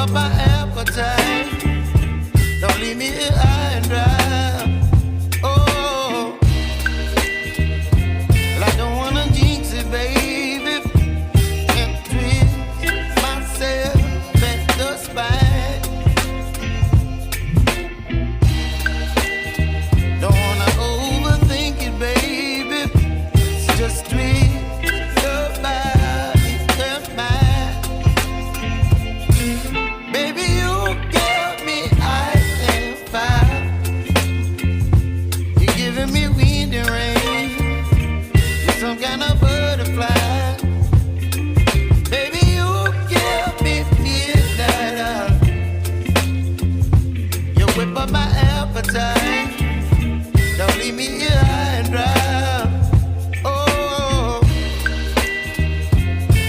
up my appetite. Don't leave me here high and dry. Oh, well, I don't wanna jinx it, baby, and twist myself at the spine. Don't wanna overthink it, baby. It's just twist your body and mine. Baby, you give me ice and fire. You're giving me wind and rain. You're some kind of butterfly. Baby, you give me midnight. You whip up my appetite. Don't leave me here high and dry. Oh,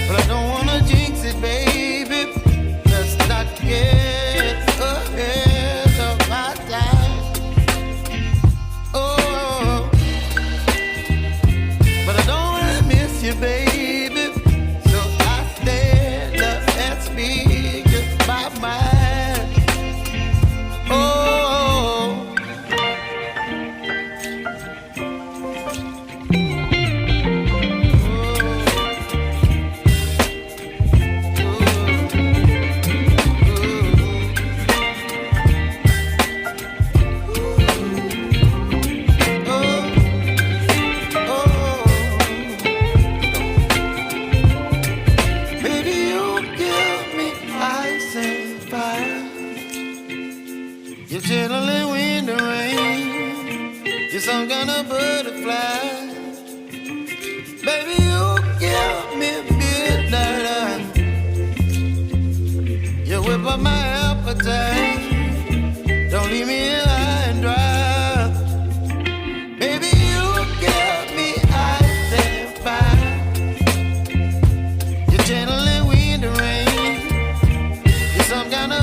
but I don't wanna jinx it, baby. Let's not get ahead of my time. Oh, but I don't wanna miss you, baby. So I stand up and speak my mind. Oh. Baby, you give me ice and fire. You're chilling wind and rain. You're some kind of butterfly. Baby, you give me midnight. You whip up my appetite. Don't leave me here high and dry. Baby, you give me ice and fire. You're channeling wind and rain. You're some kind of